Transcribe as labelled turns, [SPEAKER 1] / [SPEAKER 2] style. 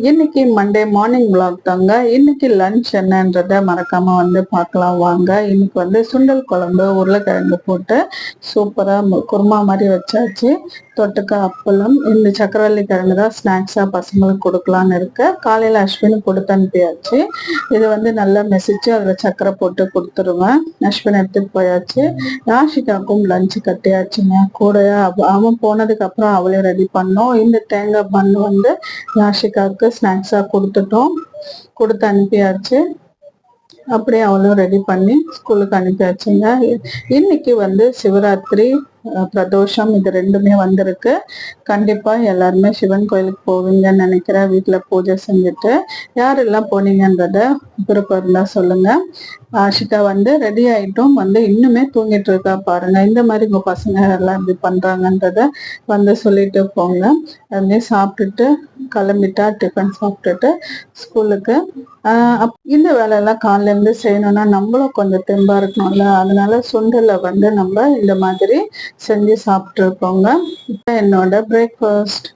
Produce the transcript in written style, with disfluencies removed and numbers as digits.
[SPEAKER 1] இன்னைக்கு Monday morning vlog தாங்க. இன்னைக்கு லஞ்ச் என்னன்றத மறக்காம பார்க்கலாம் வாங்க. இன்னைக்கு சுண்டல் குழம்பு, உருளைக்கிழங்கு போட்டு சூப்பரா குருமா மாதிரி வச்சாச்சு. தொட்டுக்க அப்பளம். இந்த சக்கரவள்ளி கிழங்கு தான் ஸ்நாக்ஸா பசங்களுக்கு கொடுக்கலான்னு இருக்கு. காலையில அஸ்வினுக்கு கொடுத்து அனுப்பியாச்சு. இது நல்லா மெசிச்சு அதுல சக்கரை போட்டு கொடுத்துருவேன். அஸ்வின் எடுத்துட்டு போயாச்சு. யாஷிகாக்கும் லஞ்சு கட்டியாச்சுங்க. கூட அவன் போனதுக்கு அப்புறம் அவளே ரெடி பண்ணோம். இந்த தேங்காய் பண்ணு யாஷிகாவுக்கு ஸ்நாக்ஸா கொடுத்து அனுப்பியாச்சு. அப்படியே அவளும் ரெடி பண்ணி ஸ்கூலுக்கு அனுப்பியாச்சுங்க. இன்னைக்கு சிவராத்திரி, பிரதோஷம் இது ரெண்டுமே வந்திருக்கு. கண்டிப்பா எல்லாருமே சிவன் கோயிலுக்கு போவீங்கன்னு நினைக்கிறேன். வீட்டுல பூஜை செஞ்சுட்டு யாரெல்லாம் போனீங்கன்றத விருப்பம் இருந்தா சொல்லுங்க. ஆஷிகா ரெடி ஆயிட்டும் இன்னுமே தூங்கிட்டு இருக்கா பாருங்க. இந்த மாதிரி உங்க பசங்க எல்லாம் இப்படி பண்றாங்கன்றத சொல்லிட்டு போங்க. அதுமாதிரி சாப்பிட்டுட்டு கிளம்பிட்டா. டிஃபன் சாப்பிட்டுட்டு ஸ்கூலுக்கு. இந்த வேலையெல்லாம் காலையில இருந்து செய்யணும்னா நம்மளும் கொஞ்சம் தெம்பா இருக்கணும்ல. அதனால சுண்டலை நம்ம இந்த மாதிரி செஞ்சு சாப்பிட்டு இருக்கோங்க. என்னோட பிரேக்ஃபாஸ்ட்.